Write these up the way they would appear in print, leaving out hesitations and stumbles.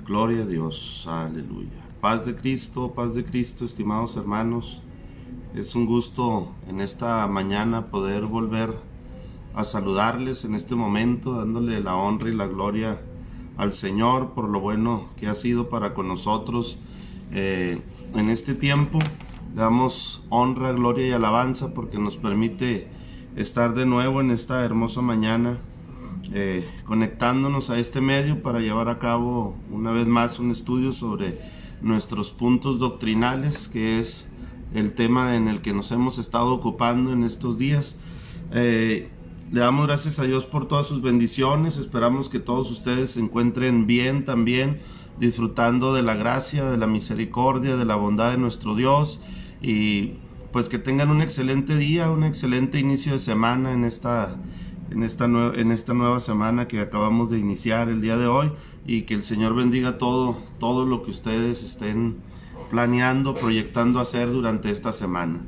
Gloria a Dios, aleluya. Paz de Cristo, estimados hermanos. Es un gusto en esta mañana poder volver a saludarles en este momento, dándole la honra y la gloria al Señor por lo bueno que ha sido para con nosotros en este tiempo. Le damos honra, gloria y alabanza porque nos permite estar de nuevo en esta hermosa mañana, conectándonos a este medio para llevar a cabo una vez más un estudio sobre nuestros puntos doctrinales, que es el tema en el que nos hemos estado ocupando en estos días. Le damos gracias a Dios por todas sus bendiciones. Esperamos que todos ustedes se encuentren bien también, disfrutando de la gracia, de la misericordia, de la bondad de nuestro Dios, y pues que tengan un excelente día, un excelente inicio de semana en esta nueva semana que acabamos de iniciar el día de hoy, y que el Señor bendiga todo lo que ustedes estén planeando, proyectando hacer durante esta semana.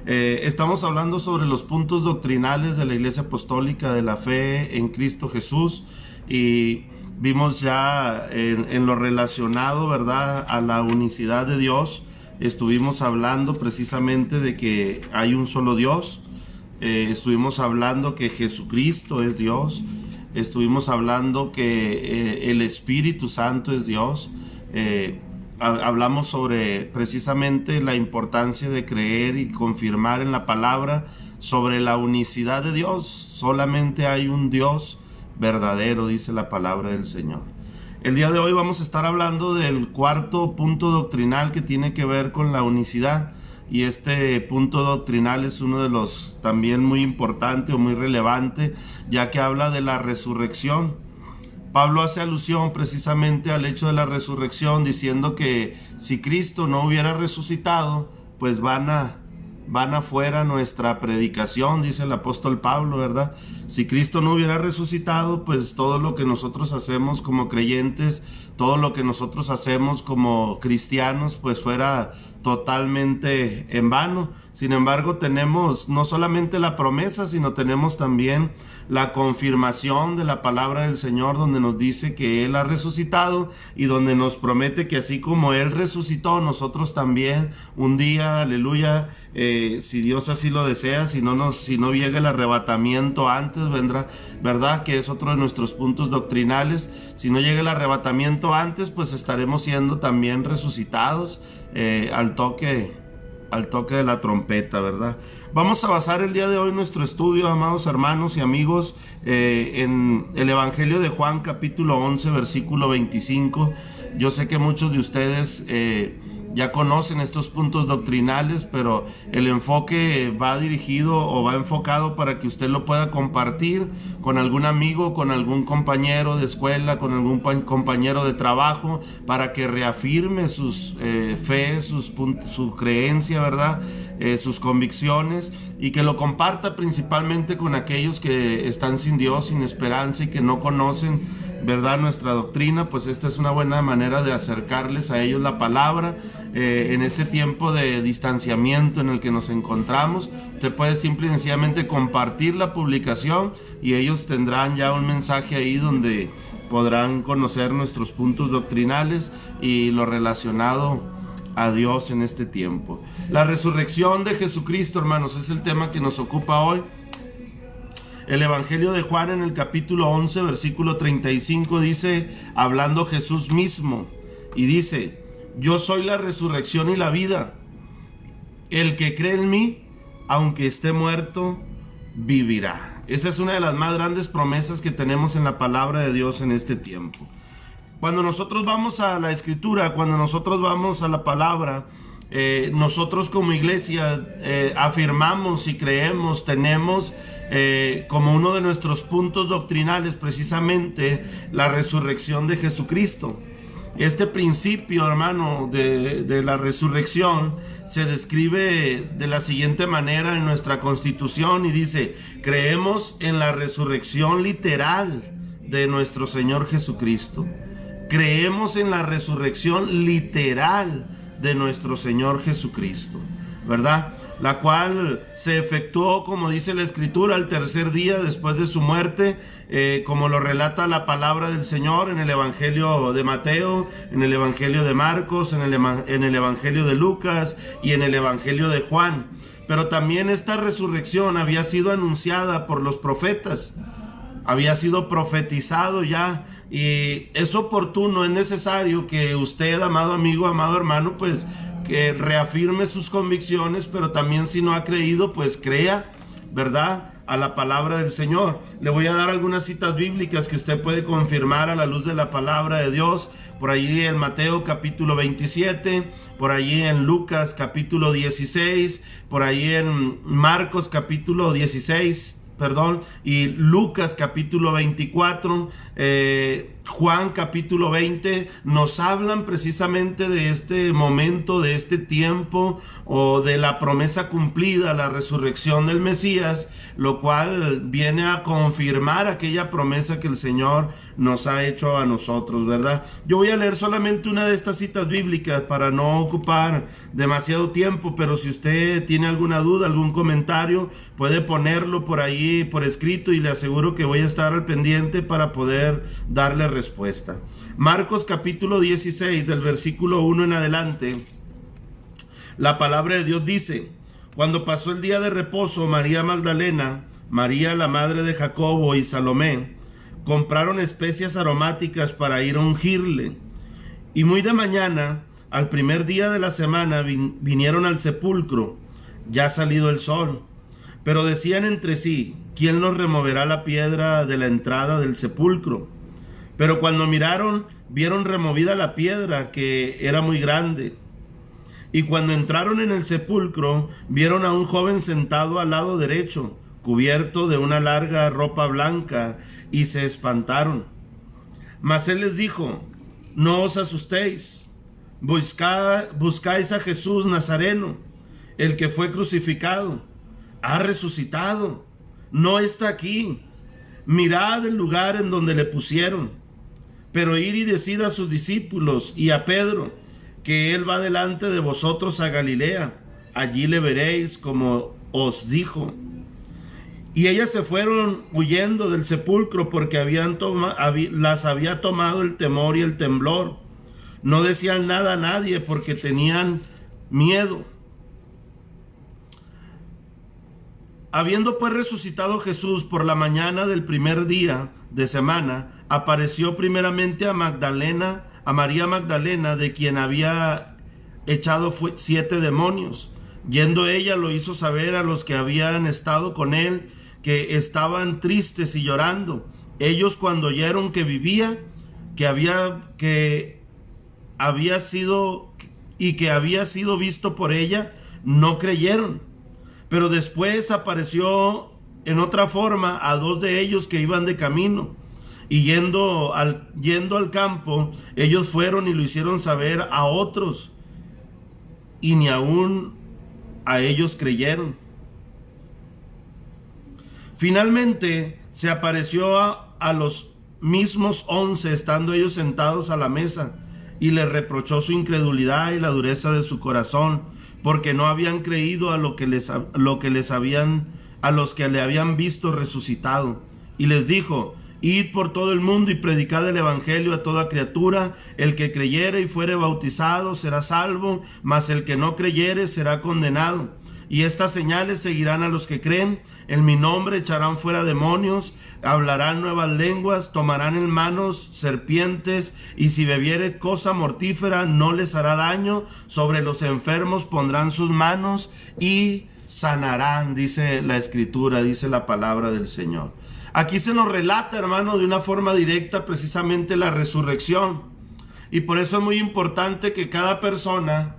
Estamos hablando sobre los puntos doctrinales de la Iglesia Apostólica de la Fe en Cristo Jesús, y vimos ya en lo relacionado, ¿verdad?, a la unicidad de Dios. Estuvimos hablando precisamente de que hay un solo Dios. Estuvimos hablando que Jesucristo es Dios. Estuvimos hablando que el Espíritu Santo es Dios. Hablamos sobre precisamente la importancia de creer y confirmar en la palabra sobre la unicidad de Dios. Solamente hay un Dios verdadero, dice la palabra del Señor. El día de hoy vamos a estar hablando del cuarto punto doctrinal que tiene que ver con la unicidad. Y este punto doctrinal es uno de los también muy importante o muy relevante, ya que habla de la resurrección. Pablo hace alusión precisamente al hecho de la resurrección, diciendo que si Cristo no hubiera resucitado, pues vana fuera nuestra predicación, dice el apóstol Pablo, ¿verdad? Si Cristo no hubiera resucitado, pues todo lo que nosotros hacemos como creyentes, todo lo que nosotros hacemos como cristianos, pues fuera totalmente en vano. Sin embargo, tenemos no solamente la promesa, sino tenemos también la confirmación de la palabra del Señor, donde nos dice que Él ha resucitado y donde nos promete que así como Él resucitó, nosotros también un día, aleluya, si Dios así lo desea, si no llega el arrebatamiento antes, vendrá, ¿verdad?, que es otro de nuestros puntos doctrinales. Si no llega el arrebatamiento antes, pues estaremos siendo también resucitados al toque de la trompeta, ¿verdad? Vamos a basar el día de hoy nuestro estudio, amados hermanos y amigos, en el Evangelio de Juan, capítulo 11, versículo 25. Yo sé que muchos de ustedes ya conocen estos puntos doctrinales, pero el enfoque va dirigido o va enfocado para que usted lo pueda compartir con algún amigo, con algún compañero de escuela, con algún compañero de trabajo, para que reafirme sus fe, su creencia, ¿verdad?, sus convicciones, y que lo comparta principalmente con aquellos que están sin Dios, sin esperanza y que no conocen, ¿verdad?, nuestra doctrina. Pues esta es una buena manera de acercarles a ellos la palabra. En este tiempo de distanciamiento en el que nos encontramos, usted puede simple y sencillamente compartir la publicación y ellos tendrán ya un mensaje ahí donde podrán conocer nuestros puntos doctrinales y lo relacionado a Dios en este tiempo. La resurrección de Jesucristo, hermanos, es el tema que nos ocupa hoy. El Evangelio de Juan, en el capítulo 11, versículo 35, dice, hablando Jesús mismo, y dice: yo soy la resurrección y la vida. El que cree en mí, aunque esté muerto, vivirá. Esa es una de las más grandes promesas que tenemos en la palabra de Dios en este tiempo. Cuando nosotros vamos a la Escritura, cuando nosotros vamos a la palabra, nosotros como iglesia afirmamos y creemos, tenemos como uno de nuestros puntos doctrinales precisamente la resurrección de Jesucristo. Este principio, hermano, de la resurrección se describe de la siguiente manera en nuestra Constitución, y dice: creemos en la resurrección literal de nuestro Señor Jesucristo. Creemos en la resurrección literal de nuestro Señor Jesucristo. ¿verdad? La cual se efectuó, como dice la Escritura, al tercer día después de su muerte, como lo relata la palabra del Señor en el Evangelio de Mateo, en el Evangelio de Marcos, en el Evangelio de Lucas y en el Evangelio de Juan. Pero también esta resurrección había sido anunciada por los profetas, había sido profetizado ya, y es oportuno, es necesario que usted, amado amigo, amado hermano, pues que reafirme sus convicciones, pero también si no ha creído, pues crea, ¿verdad?, a la palabra del Señor. Le voy a dar algunas citas bíblicas que usted puede confirmar a la luz de la palabra de Dios. Por allí en Mateo capítulo 27, por allí en Lucas capítulo 16, por allí en Marcos capítulo 16, y Lucas capítulo 24, Juan capítulo 20, nos hablan precisamente de este momento, de este tiempo, o de la promesa cumplida, la resurrección del Mesías, lo cual viene a confirmar aquella promesa que el Señor nos ha hecho a nosotros, ¿verdad? Yo voy a leer solamente una de estas citas bíblicas para no ocupar demasiado tiempo, pero si usted tiene alguna duda, algún comentario, puede ponerlo por ahí por escrito, y le aseguro que voy a estar al pendiente para poder darle respuesta. Marcos capítulo 16, del versículo 1 en adelante, la palabra de Dios dice: cuando pasó el día de reposo, María Magdalena, María la madre de Jacobo y Salomé compraron especias aromáticas para ir a ungirle. Y muy de mañana, al primer día de la semana, vinieron al sepulcro, ya salido el sol. Pero decían entre sí: ¿quién nos removerá la piedra de la entrada del sepulcro? Pero cuando miraron, vieron removida la piedra, que era muy grande. Y cuando entraron en el sepulcro, vieron a un joven sentado al lado derecho, cubierto de una larga ropa blanca, y se espantaron. Mas él les dijo: no os asustéis, buscáis a Jesús Nazareno, el que fue crucificado. Ha resucitado, no está aquí. Mirad el lugar en donde le pusieron. Pero ir y decid a sus discípulos y a Pedro que él va delante de vosotros a Galilea. Allí le veréis como os dijo. Y ellas se fueron huyendo del sepulcro, porque las había tomado el temor y el temblor. No decían nada a nadie porque tenían miedo. Habiendo pues resucitado Jesús por la mañana del primer día de semana, apareció primeramente a María Magdalena, de quien había echado 7 demonios. Yendo ella, lo hizo saber a los que habían estado con él, que estaban tristes y llorando. Ellos, cuando oyeron que vivía, que había sido visto por ella, no creyeron. Pero después apareció en otra forma a 2 de ellos que iban de camino, y yendo al campo, ellos fueron y lo hicieron saber a otros, y ni aún a ellos creyeron. Finalmente se apareció a los mismos 11, estando ellos sentados a la mesa, y les reprochó su incredulidad y la dureza de su corazón, porque no habían creído a los que le habían visto resucitado. Y les dijo: id por todo el mundo y predicad el evangelio a toda criatura. El que creyere y fuere bautizado será salvo, mas el que no creyere será condenado. Y estas señales seguirán a los que creen: en mi nombre echarán fuera demonios, hablarán nuevas lenguas, tomarán en manos serpientes, y si bebiere cosa mortífera no les hará daño. Sobre los enfermos pondrán sus manos y sanarán, dice la Escritura, dice la palabra del Señor. Aquí se nos relata, hermano, de una forma directa precisamente la resurrección. Y por eso es muy importante que cada persona,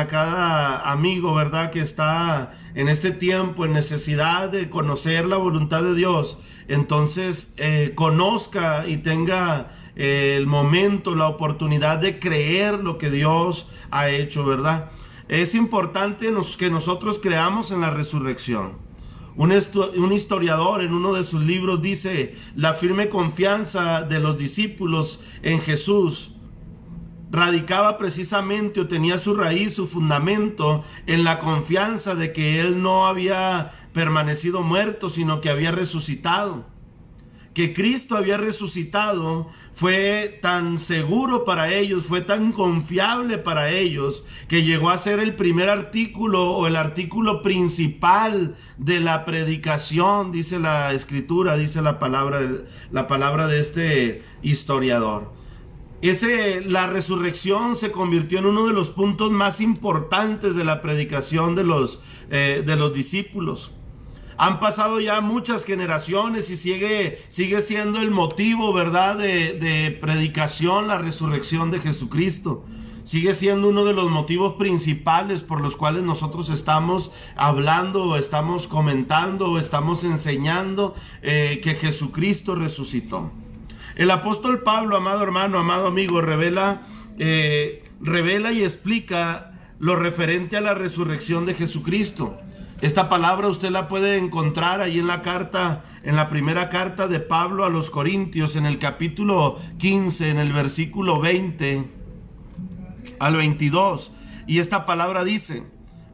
cada amigo, ¿verdad?, que está en este tiempo en necesidad de conocer la voluntad de Dios, entonces conozca y tenga el momento, la oportunidad de creer lo que Dios ha hecho, ¿verdad? Es importante que nosotros creamos en la resurrección. Un historiador en uno de sus libros dice: la firme confianza de los discípulos en Jesús radicaba precisamente o tenía su raíz, su fundamento en la confianza de que él no había permanecido muerto, sino que había resucitado. Que Cristo había resucitado fue tan seguro para ellos, fue tan confiable para ellos, que llegó a ser el primer artículo o el artículo principal de la predicación, dice la Escritura, dice la palabra de este historiador. La resurrección se convirtió en uno de los puntos más importantes de la predicación de los discípulos. Han pasado ya muchas generaciones y sigue siendo el motivo, ¿verdad?, de predicación, la resurrección de Jesucristo. Sigue siendo uno de los motivos principales por los cuales nosotros estamos hablando, o estamos comentando, o estamos enseñando que Jesucristo resucitó. El apóstol Pablo, amado hermano, amado amigo, revela y explica lo referente a la resurrección de Jesucristo. Esta palabra usted la puede encontrar ahí en la primera carta de Pablo a los Corintios, en el capítulo 15, en el versículo 20 al 22. Y esta palabra dice: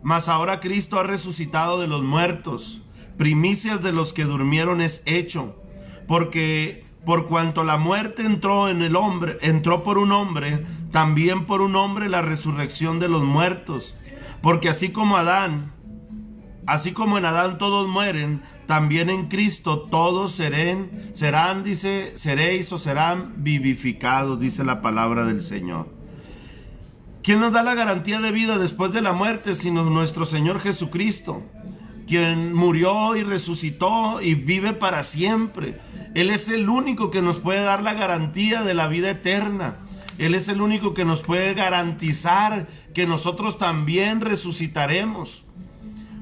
mas ahora Cristo ha resucitado de los muertos, primicias de los que durmieron es hecho, porque por cuanto la muerte entró por un hombre, también por un hombre la resurrección de los muertos. Porque así como en Adán todos mueren, también en Cristo todos serán vivificados, dice la palabra del Señor. ¿Quién nos da la garantía de vida después de la muerte sino nuestro Señor Jesucristo, quien murió y resucitó y vive para siempre? Él es el único que nos puede dar la garantía de la vida eterna. Él es el único que nos puede garantizar que nosotros también resucitaremos.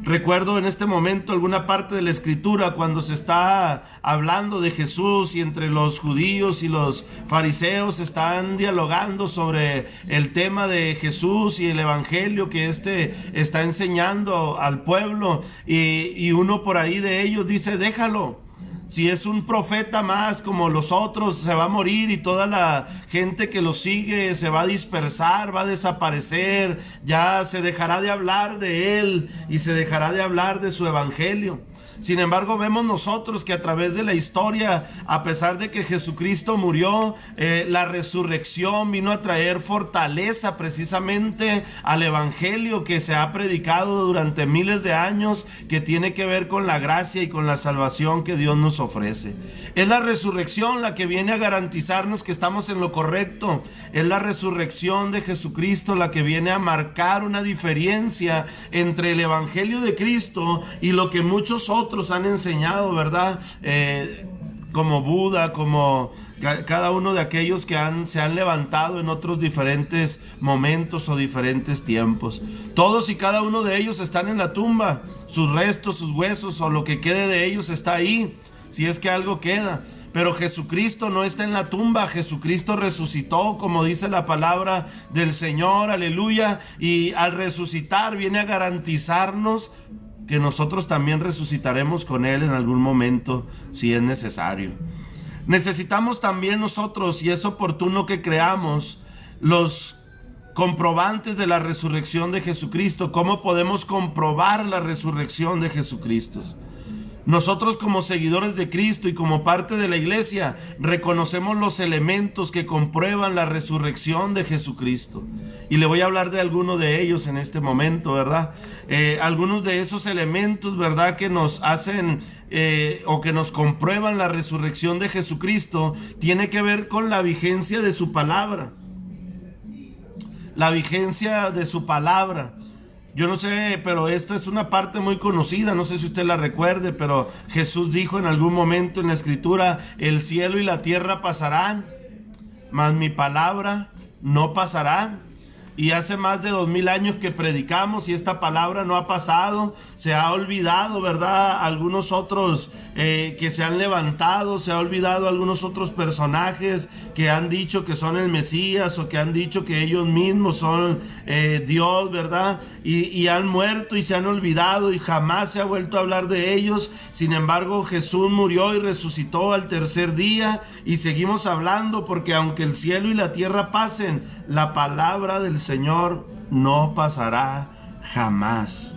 Recuerdo en este momento alguna parte de la Escritura cuando se está hablando de Jesús y entre los judíos y los fariseos están dialogando sobre el tema de Jesús y el evangelio que está enseñando al pueblo, y uno por ahí de ellos dice: déjalo. Si es un profeta más como los otros, se va a morir y toda la gente que lo sigue se va a dispersar, va a desaparecer, ya se dejará de hablar de él y se dejará de hablar de su evangelio. Sin embargo, vemos nosotros que a través de la historia, a pesar de que Jesucristo murió, la resurrección vino a traer fortaleza precisamente al evangelio que se ha predicado durante miles de años, que tiene que ver con la gracia y con la salvación que Dios nos ofrece. Es la resurrección la que viene a garantizarnos que estamos en lo correcto. Es la resurrección de Jesucristo la que viene a marcar una diferencia entre el evangelio de Cristo y lo que muchos otros han enseñado, ¿verdad? Como Buda, como cada uno de aquellos que se han levantado en otros diferentes momentos o diferentes tiempos. Todos y cada uno de ellos están en la tumba. Sus restos, sus huesos o lo que quede de ellos está ahí, si es que algo queda. Pero Jesucristo no está en la tumba. Jesucristo resucitó, como dice la palabra del Señor, aleluya. Y al resucitar viene a garantizarnos que nosotros también resucitaremos con Él en algún momento, si es necesario. Necesitamos también nosotros, y es oportuno que creamos, los comprobantes de la resurrección de Jesucristo. ¿Cómo podemos comprobar la resurrección de Jesucristo? Nosotros, como seguidores de Cristo y como parte de la iglesia, reconocemos los elementos que comprueban la resurrección de Jesucristo. Y le voy a hablar de algunos de ellos en este momento, ¿verdad? Algunos de esos elementos, ¿verdad?, que nos hacen o que nos comprueban la resurrección de Jesucristo, tiene que ver con la vigencia de su palabra. La vigencia de su palabra. Yo no sé, pero esta es una parte muy conocida, no sé si usted la recuerde, pero Jesús dijo en algún momento en la Escritura: el cielo y la tierra pasarán, mas mi palabra no pasará. y hace más de 2000 años que predicamos y esta palabra no ha pasado, se ha olvidado, ¿verdad? Algunos otros que se han levantado, se ha olvidado algunos otros personajes que han dicho que son el Mesías o que han dicho que ellos mismos son Dios, ¿verdad? Y han muerto y se han olvidado y jamás se ha vuelto a hablar de ellos. Sin embargo, Jesús murió y resucitó al tercer día y seguimos hablando, porque aunque el cielo y la tierra pasen, la palabra del Señor no pasará jamás.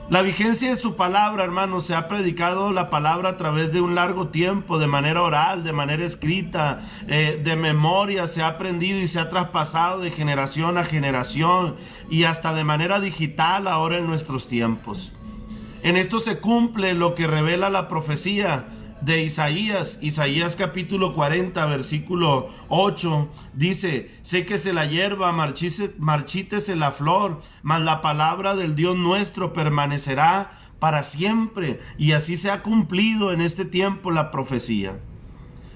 La vigencia de su palabra, hermanos, se ha predicado la palabra a través de un largo tiempo, de manera oral, de manera escrita, de memoria, se ha aprendido y se ha traspasado de generación a generación y hasta de manera digital ahora en nuestros tiempos. En esto se cumple lo que revela la profecía de Isaías capítulo 40 versículo 8 dice: séquese la hierba, marchítese la flor, mas la palabra del Dios nuestro permanecerá para siempre. Y así se ha cumplido en este tiempo la profecía.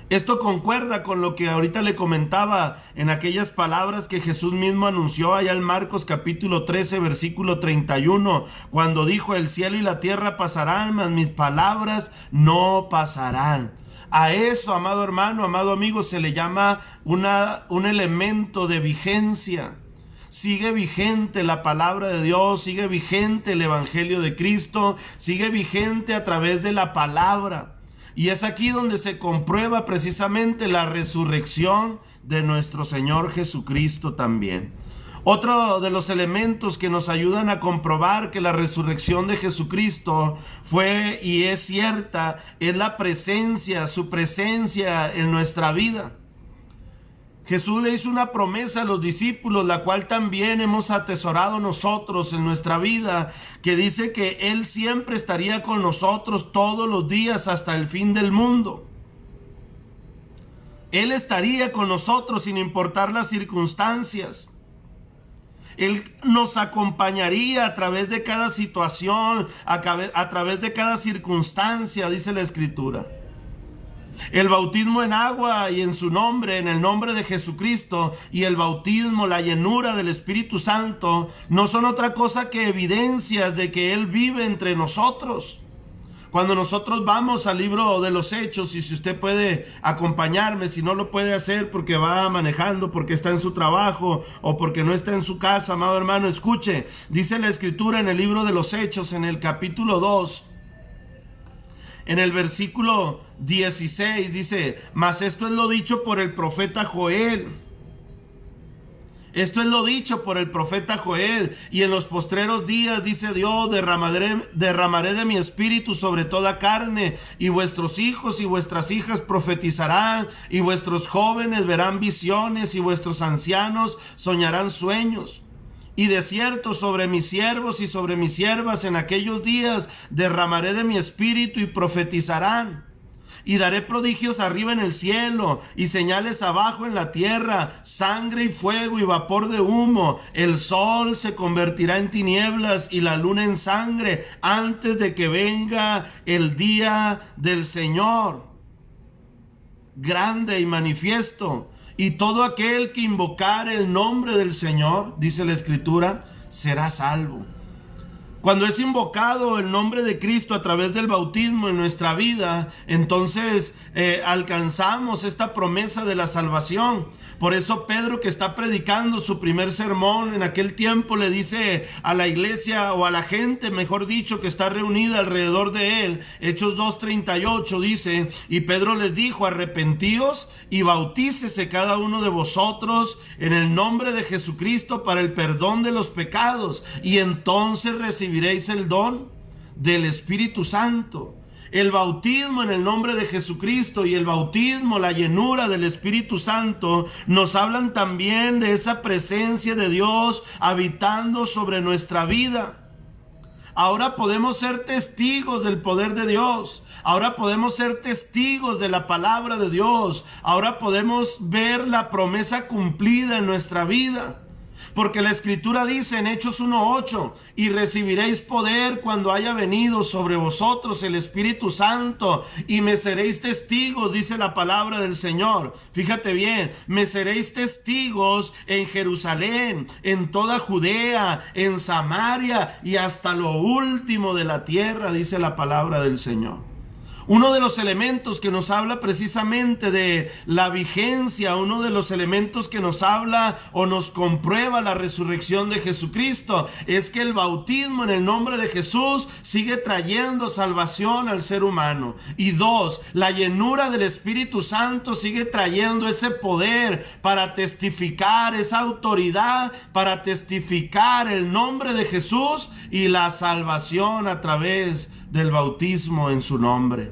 Esto concuerda con lo que ahorita le comentaba en aquellas palabras que Jesús mismo anunció allá en Marcos capítulo 13 versículo 31, cuando dijo: el cielo y la tierra pasarán, mas mis palabras no pasarán. A eso, amado hermano, amado amigo, se le llama un elemento de vigencia. Sigue vigente la palabra de Dios, sigue vigente el evangelio de Cristo, sigue vigente a través de la palabra. Y es aquí donde se comprueba precisamente la resurrección de nuestro Señor Jesucristo también. Otro de los elementos que nos ayudan a comprobar que la resurrección de Jesucristo fue y es cierta es la presencia, su presencia en nuestra vida. Jesús le hizo una promesa a los discípulos, la cual también hemos atesorado nosotros en nuestra vida, que dice que Él siempre estaría con nosotros todos los días hasta el fin del mundo. Él estaría con nosotros sin importar las circunstancias. Él nos acompañaría a través de cada situación, a través de cada circunstancia, dice la Escritura. El bautismo en agua y en su nombre, en el nombre de Jesucristo, y el bautismo, la llenura del Espíritu Santo, no son otra cosa que evidencias de que Él vive entre nosotros. Cuando nosotros vamos al libro de los Hechos, y si usted puede acompañarme, si no lo puede hacer porque va manejando, porque está en su trabajo o porque no está en su casa, amado hermano, escuche, dice la Escritura en el libro de los Hechos, en el capítulo 2, en el versículo 16, dice: mas esto es lo dicho por el profeta Joel. Esto es lo dicho por el profeta Joel: y en los postreros días, dice Dios, derramaré de mi espíritu sobre toda carne, y vuestros hijos y vuestras hijas profetizarán, y vuestros jóvenes verán visiones, y vuestros ancianos soñarán sueños. Y de cierto, sobre mis siervos y sobre mis siervas en aquellos días derramaré de mi espíritu, y profetizarán. Y daré prodigios arriba en el cielo y señales abajo en la tierra, sangre y fuego y vapor de humo. El sol se convertirá en tinieblas y la luna en sangre antes de que venga el día del Señor grande y manifiesto. Y todo aquel que invocare el nombre del Señor, dice la Escritura, será salvo. Cuando es invocado el nombre de Cristo a través del bautismo en nuestra vida, entonces alcanzamos esta promesa de la salvación. Por eso Pedro, que está predicando su primer sermón en aquel tiempo, le dice a la iglesia, o a la gente, mejor dicho, que está reunida alrededor de él, Hechos 2:38 dice: y Pedro les dijo: arrepentíos y bautícese cada uno de vosotros en el nombre de Jesucristo para el perdón de los pecados, y entonces recibiréis el don del Espíritu Santo. El bautismo en el nombre de Jesucristo y el bautismo, la llenura del Espíritu Santo, nos hablan también de esa presencia de Dios habitando sobre nuestra vida. Ahora podemos ser testigos del poder de Dios. Ahora podemos ser testigos de la palabra de Dios. Ahora podemos ver la promesa cumplida en nuestra vida. Porque la Escritura dice en Hechos 1:8, y recibiréis poder cuando haya venido sobre vosotros el Espíritu Santo, y me seréis testigos, dice la palabra del Señor. Fíjate bien, me seréis testigos en Jerusalén, en toda Judea, en Samaria y hasta lo último de la tierra, dice la palabra del Señor. Uno de los elementos que nos habla precisamente de la vigencia, uno de los elementos que nos habla o nos comprueba la resurrección de Jesucristo, es que el bautismo en el nombre de Jesús sigue trayendo salvación al ser humano. Y dos, la llenura del Espíritu Santo sigue trayendo ese poder para testificar, esa autoridad para testificar el nombre de Jesús y la salvación a través del bautismo en su nombre.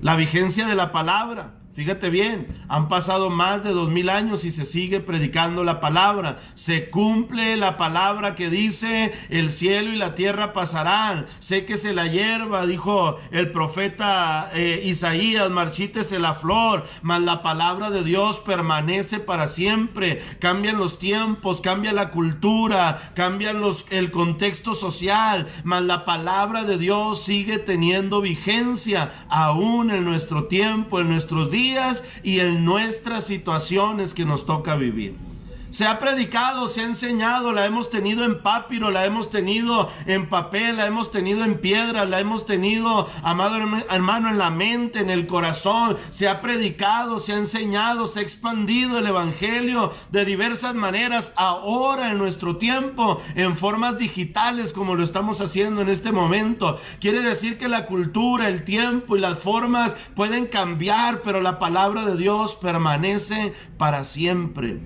La vigencia de la palabra. Fíjate bien, han pasado más de 2000 años y se sigue predicando la palabra. Se cumple la palabra que dice: el cielo y la tierra pasarán, séquese la hierba, dijo el profeta Isaías, marchítese la flor, mas la palabra de Dios permanece para siempre. Cambian los tiempos, cambia la cultura, cambian el contexto social, mas la palabra de Dios sigue teniendo vigencia aún en nuestro tiempo, en nuestros días y en nuestras situaciones que nos toca vivir. Se ha predicado, se ha enseñado, la hemos tenido en papiro, la hemos tenido en papel, la hemos tenido en piedras, la hemos tenido, amado hermano, en la mente, en el corazón. Se ha predicado, se ha enseñado, se ha expandido el evangelio de diversas maneras, ahora en nuestro tiempo, en formas digitales como lo estamos haciendo en este momento. Quiere decir que la cultura, el tiempo y las formas pueden cambiar, pero la palabra de Dios permanece para siempre.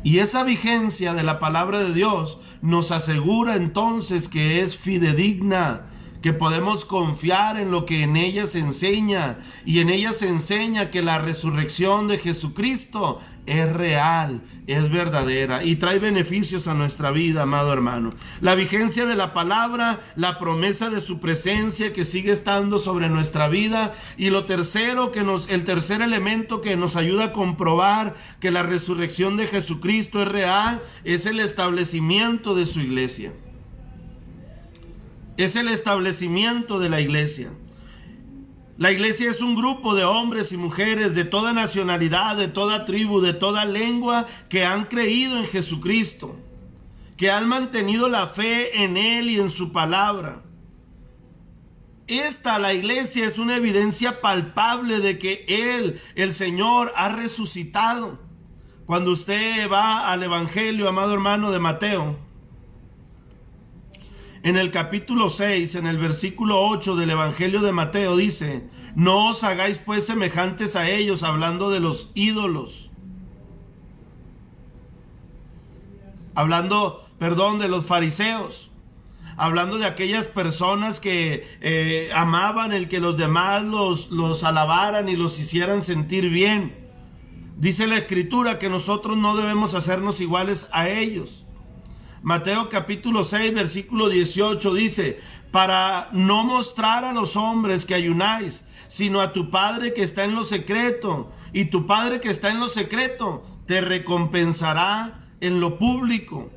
Y esa vigencia de la palabra de Dios nos asegura entonces que es fidedigna, que podemos confiar en lo que en ella se enseña. Y en ella se enseña que la resurrección de Jesucristo es real, es verdadera y trae beneficios a nuestra vida, amado hermano. La vigencia de la palabra, la promesa de su presencia que sigue estando sobre nuestra vida. Y lo tercero el tercer elemento que nos ayuda a comprobar que la resurrección de Jesucristo es real, es el establecimiento de su iglesia. Es el establecimiento de la iglesia. La iglesia es un grupo de hombres y mujeres de toda nacionalidad, de toda tribu, de toda lengua, que han creído en Jesucristo, que han mantenido la fe en Él y en su palabra. La iglesia, es una evidencia palpable de que Él, el Señor, ha resucitado. Cuando usted va al Evangelio, amado hermano, de Mateo, en el capítulo 6, en el versículo 8 del Evangelio de Mateo dice: no os hagáis pues semejantes a ellos, hablando de los ídolos. De los fariseos. Hablando de aquellas personas que amaban el que los demás los alabaran y los hicieran sentir bien. Dice la Escritura que nosotros no debemos hacernos iguales a ellos. Mateo capítulo 6, versículo 18 dice: para no mostrar a los hombres que ayunáis, sino a tu Padre que está en lo secreto, y tu Padre que está en lo secreto te recompensará en lo público.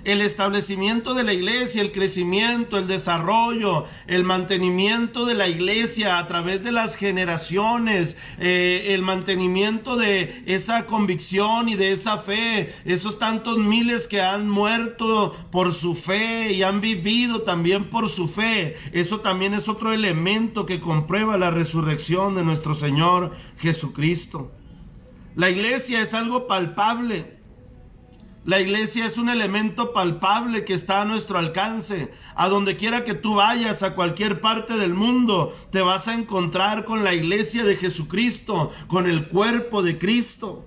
El establecimiento de la iglesia, el crecimiento, el desarrollo, el mantenimiento de la iglesia a través de las generaciones, el mantenimiento de esa convicción y de esa fe, esos tantos miles que han muerto por su fe y han vivido también por su fe, eso también es otro elemento que comprueba la resurrección de nuestro Señor Jesucristo. La iglesia es algo palpable. La iglesia es un elemento palpable que está a nuestro alcance. A donde quiera que tú vayas, a cualquier parte del mundo, te vas a encontrar con la iglesia de Jesucristo, con el cuerpo de Cristo.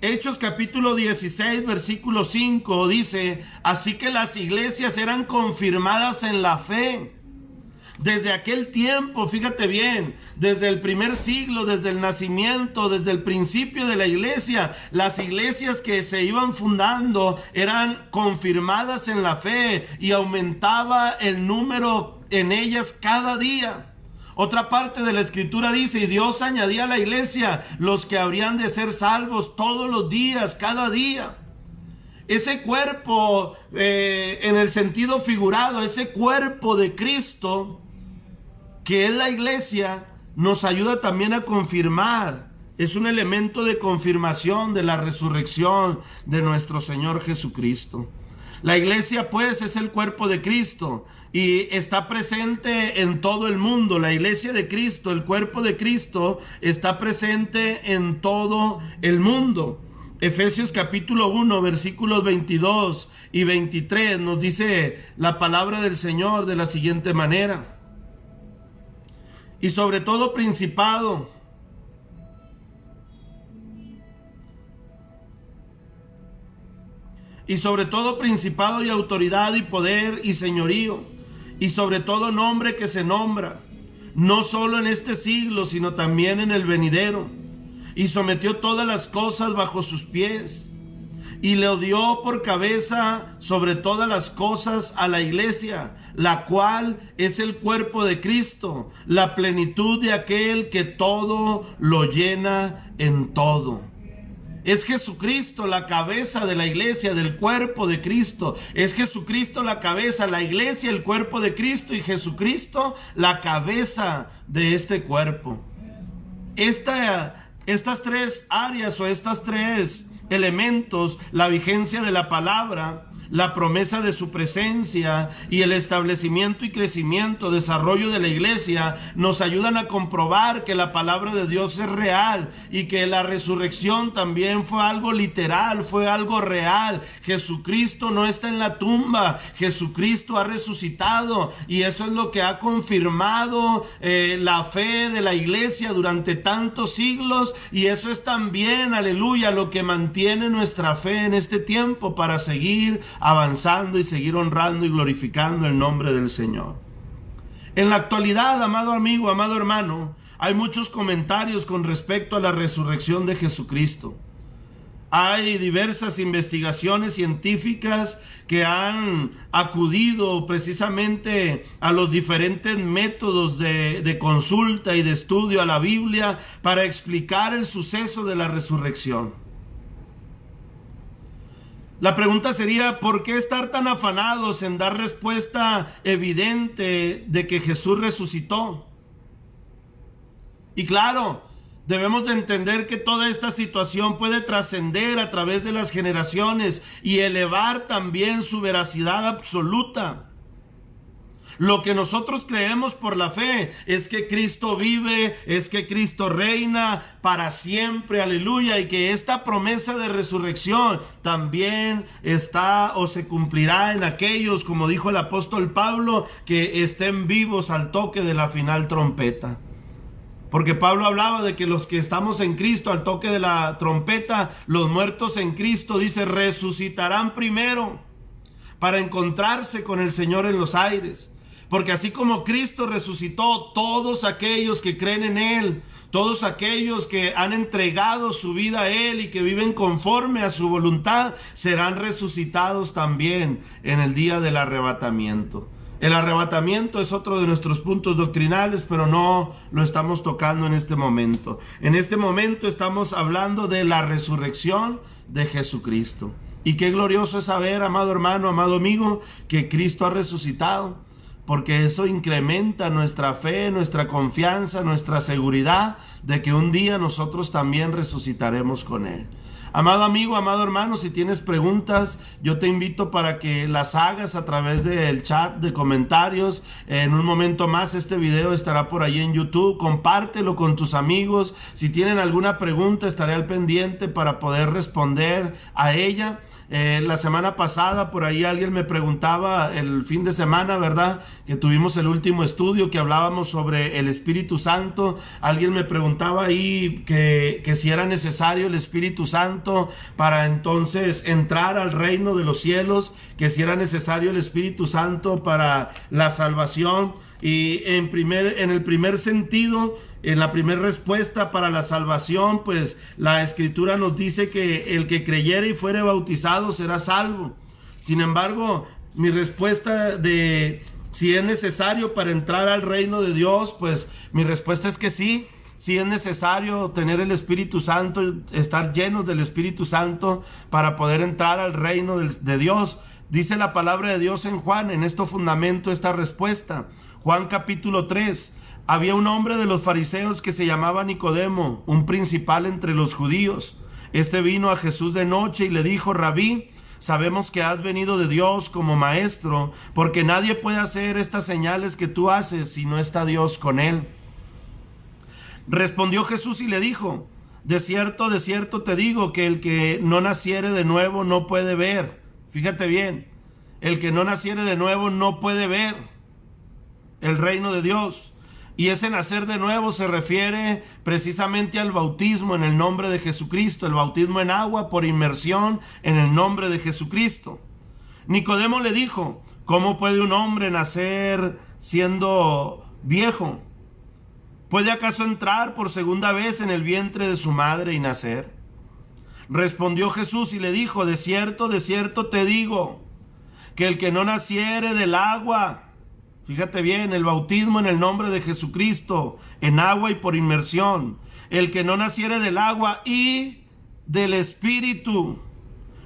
Hechos capítulo 16, versículo 5 dice: así que las iglesias eran confirmadas en la fe. Desde aquel tiempo, fíjate bien, desde el primer siglo, desde el nacimiento, desde el principio de la iglesia, las iglesias que se iban fundando eran confirmadas en la fe y aumentaba el número en ellas cada día. Otra parte de la Escritura dice: y Dios añadía a la iglesia los que habrían de ser salvos todos los días, cada día. ese cuerpo en el sentido figurado, ese cuerpo de Cristo, que es la iglesia, nos ayuda también a confirmar. Es un elemento de confirmación de la resurrección de nuestro Señor Jesucristo. La iglesia, pues, es el cuerpo de Cristo y está presente en todo el mundo. La iglesia de Cristo, el cuerpo de Cristo, está presente en todo el mundo. Efesios capítulo 1, versículos 22 y 23 nos dice la palabra del Señor de la siguiente manera: y sobre todo principado, y autoridad y poder y señorío, y sobre todo nombre que se nombra, no solo en este siglo, sino también en el venidero. Y sometió todas las cosas bajo sus pies, y le dio por cabeza sobre todas las cosas a la iglesia, la cual es el cuerpo de Cristo, la plenitud de aquel que todo lo llena en todo. Es Jesucristo la cabeza de la iglesia, del cuerpo de Cristo. Es Jesucristo la cabeza, la iglesia, el cuerpo de Cristo, y Jesucristo la cabeza de este cuerpo. Estas tres áreas o estas tres elementos, la vigencia de la palabra, la promesa de su presencia y el establecimiento y crecimiento, desarrollo de la iglesia, nos ayudan a comprobar que la palabra de Dios es real y que la resurrección también fue algo literal, fue algo real. Jesucristo no está en la tumba, Jesucristo ha resucitado, y eso es lo que ha confirmado la fe de la iglesia durante tantos siglos, y eso es también, aleluya, lo que mantiene nuestra fe en este tiempo para seguir avanzando y seguir honrando y glorificando el nombre del Señor. En la actualidad, amado amigo, amado hermano, hay muchos comentarios con respecto a la resurrección de Jesucristo. Hay diversas investigaciones científicas que han acudido precisamente a los diferentes métodos de consulta y de estudio a la Biblia para explicar el suceso de la resurrección. La pregunta sería: ¿por qué estar tan afanados en dar respuesta evidente de que Jesús resucitó? Y claro, debemos de entender que toda esta situación puede trascender a través de las generaciones y elevar también su veracidad absoluta. Lo que nosotros creemos por la fe es que Cristo vive, es que Cristo reina para siempre, aleluya, y que esta promesa de resurrección también está o se cumplirá en aquellos, como dijo el apóstol Pablo, que estén vivos al toque de la final trompeta. Porque Pablo hablaba de que los que estamos en Cristo al toque de la trompeta, los muertos en Cristo, dice, resucitarán primero para encontrarse con el Señor en los aires. Porque así como Cristo resucitó, todos aquellos que creen en Él, todos aquellos que han entregado su vida a Él y que viven conforme a su voluntad, serán resucitados también en el día del arrebatamiento. El arrebatamiento es otro de nuestros puntos doctrinales, pero no lo estamos tocando en este momento. En este momento estamos hablando de la resurrección de Jesucristo. Y qué glorioso es saber, amado hermano, amado amigo, que Cristo ha resucitado, porque eso incrementa nuestra fe, nuestra confianza, nuestra seguridad de que un día nosotros también resucitaremos con Él. Amado amigo, amado hermano, si tienes preguntas, yo te invito para que las hagas a través del chat de comentarios. En un momento más este video estará por ahí en YouTube. Compártelo con tus amigos. Si tienen alguna pregunta, estaré al pendiente para poder responder a ella. La semana pasada por ahí alguien me preguntaba, el fin de semana, ¿verdad?, que tuvimos el último estudio que hablábamos sobre el Espíritu Santo. Alguien me preguntaba ahí que si era necesario el Espíritu Santo para entonces entrar al reino de los cielos, que si era necesario el Espíritu Santo para la salvación. Y en el primer sentido, en la primera respuesta para la salvación, pues la Escritura nos dice que el que creyere y fuere bautizado será salvo. Sin embargo, mi respuesta de si es necesario para entrar al reino de Dios, pues mi respuesta es que sí. Sí es necesario tener el Espíritu Santo, estar llenos del Espíritu Santo para poder entrar al reino de Dios. Dice la palabra de Dios en Juan, en esto fundamento esta respuesta. Juan capítulo 3. Había un hombre de los fariseos que se llamaba Nicodemo, un principal entre los judíos. Este vino a Jesús de noche y le dijo: Rabí, sabemos que has venido de Dios como maestro, porque nadie puede hacer estas señales que tú haces si no está Dios con él. Respondió Jesús y le dijo: de cierto te digo que el que no naciere de nuevo no puede ver. Fíjate bien, el que no naciere de nuevo no puede ver el reino de Dios. Y ese nacer de nuevo se refiere precisamente al bautismo en el nombre de Jesucristo, el bautismo en agua por inmersión en el nombre de Jesucristo. Nicodemo le dijo: ¿cómo puede un hombre nacer siendo viejo? ¿Puede acaso entrar por segunda vez en el vientre de su madre y nacer? Respondió Jesús y le dijo: de cierto te digo, que el que no naciere del agua, fíjate bien, el bautismo en el nombre de Jesucristo, en agua y por inmersión, el que no naciere del agua y del Espíritu,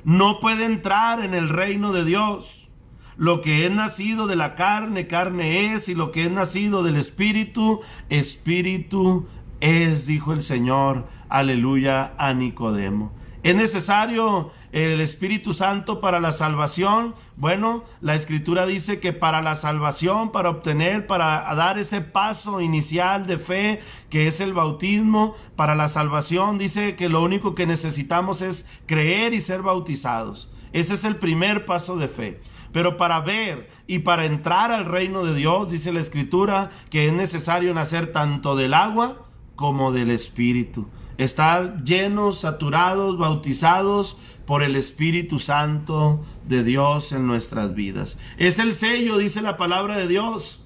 no puede entrar en el reino de Dios. Lo que es nacido de la carne, carne es, y lo que es nacido del Espíritu, Espíritu es, dijo el Señor, aleluya, a Nicodemo. ¿Es necesario el Espíritu Santo para la salvación? Bueno, la Escritura dice que para la salvación, para dar ese paso inicial de fe, que es el bautismo, para la salvación, dice que lo único que necesitamos es creer y ser bautizados. Ese es el primer paso de fe. Pero para ver y para entrar al reino de Dios, dice la Escritura, que es necesario nacer tanto del agua como del Espíritu. Estar llenos, saturados, bautizados por el Espíritu Santo de Dios en nuestras vidas. Es el sello, dice la palabra de Dios.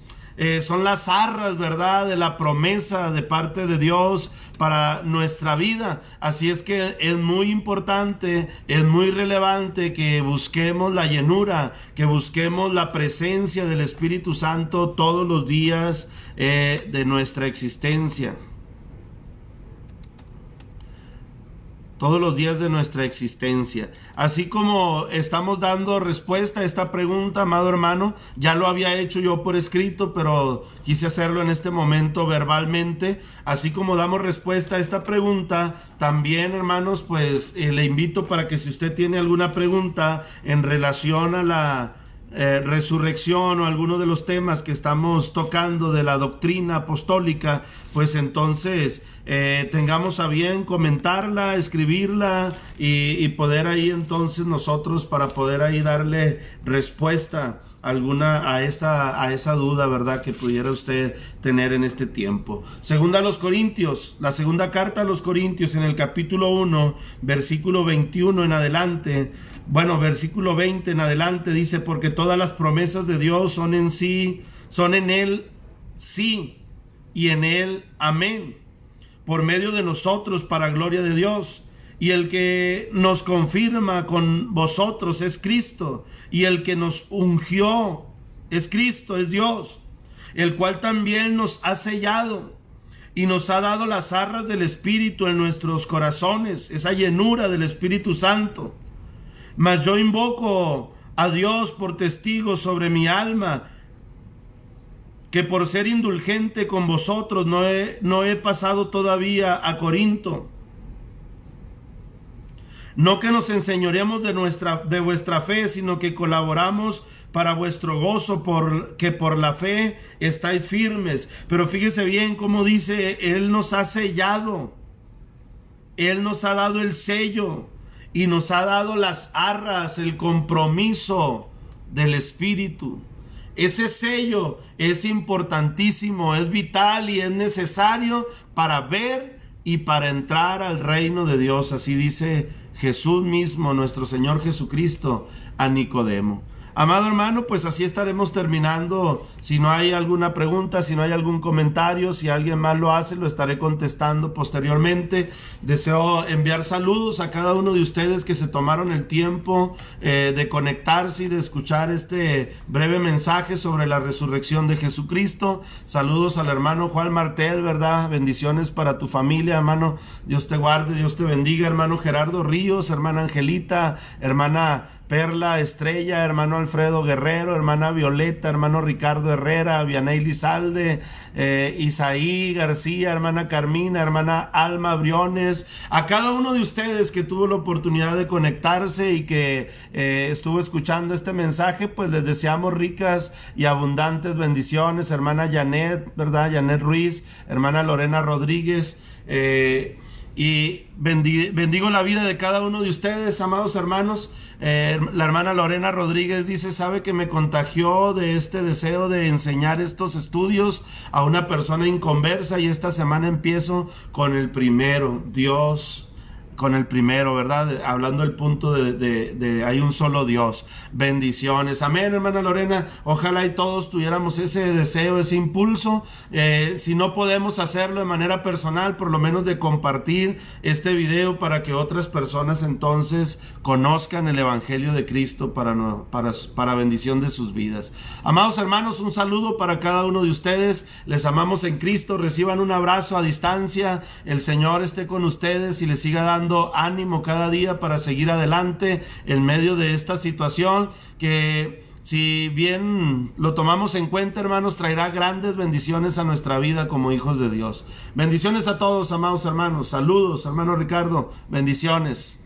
Son las arras, ¿verdad?, de la promesa de parte de Dios para nuestra vida. Así es que es muy importante, es muy relevante que busquemos la llenura, que busquemos la presencia del Espíritu Santo todos los días de nuestra existencia. Todos los días de nuestra existencia. Así como estamos dando respuesta a esta pregunta, amado hermano, ya lo había hecho yo por escrito, pero quise hacerlo en este momento verbalmente. Así como damos respuesta a esta pregunta, también, hermanos, pues le invito para que si usted tiene alguna pregunta en relación a la resurrección o alguno de los temas que estamos tocando de la doctrina apostólica, pues entonces tengamos a bien comentarla, escribirla y poder ahí entonces nosotros para poder ahí darle respuesta alguna a esa duda, ¿verdad?, que pudiera usted tener en este tiempo. Segunda a los Corintios, la segunda carta a los Corintios, en el capítulo 1, versículo 21 en adelante, bueno, versículo 20 en adelante, dice: porque todas las promesas de Dios son en Él sí, y en Él amén, por medio de nosotros para gloria de Dios. Y el que nos confirma con vosotros es Cristo, y el que nos ungió es Cristo, es Dios, el cual también nos ha sellado y nos ha dado las arras del Espíritu en nuestros corazones, esa llenura del Espíritu Santo. Mas yo invoco a Dios por testigo sobre mi alma, que por ser indulgente con vosotros no he pasado todavía a Corinto. No que nos enseñoremos de vuestra fe, sino que colaboramos para vuestro gozo, porque por la fe estáis firmes. Pero fíjese bien cómo dice: Él nos ha sellado, Él nos ha dado el sello y nos ha dado las arras, el compromiso del Espíritu. Ese sello es importantísimo, es vital y es necesario para ver y para entrar al reino de Dios. Así dice Jesús mismo, nuestro Señor Jesucristo, a Nicodemo. Amado hermano, pues así estaremos terminando. Si no hay alguna pregunta, si no hay algún comentario, si alguien más lo hace, lo estaré contestando posteriormente. Deseo enviar saludos a cada uno de ustedes que se tomaron el tiempo de conectarse y de escuchar este breve mensaje sobre la resurrección de Jesucristo. Saludos al hermano Juan Martel, ¿verdad? Bendiciones para tu familia, hermano. Dios te guarde, Dios te bendiga, hermano Gerardo Ríos, hermana Angelita, hermana Perla Estrella, hermano Alfredo Guerrero, hermana Violeta, hermano Ricardo Herrera, Vianey Lizalde, Isaí García, hermana Carmina, hermana Alma Briones, a cada uno de ustedes que tuvo la oportunidad de conectarse y que estuvo escuchando este mensaje, pues les deseamos ricas y abundantes bendiciones. Hermana Janet, ¿verdad? Janet Ruiz, hermana Lorena Rodríguez, y bendigo la vida de cada uno de ustedes, amados hermanos. La hermana Lorena Rodríguez dice: sabe que me contagió de este deseo de enseñar estos estudios a una persona inconversa, y esta semana empiezo con el primero, con el primero, ¿verdad? Hablando del punto de hay un solo Dios. Bendiciones. Amén, hermana Lorena. Ojalá y todos tuviéramos ese deseo, ese impulso. Si no podemos hacerlo de manera personal, por lo menos de compartir este video para que otras personas entonces conozcan el Evangelio de Cristo para bendición de sus vidas. Amados hermanos, un saludo para cada uno de ustedes. Les amamos en Cristo. Reciban un abrazo a distancia. El Señor esté con ustedes y les siga dando ánimo cada día para seguir adelante en medio de esta situación que, si bien lo tomamos en cuenta, hermanos, traerá grandes bendiciones a nuestra vida como hijos de Dios. Bendiciones a todos, amados hermanos. Saludos, hermano Ricardo. Bendiciones.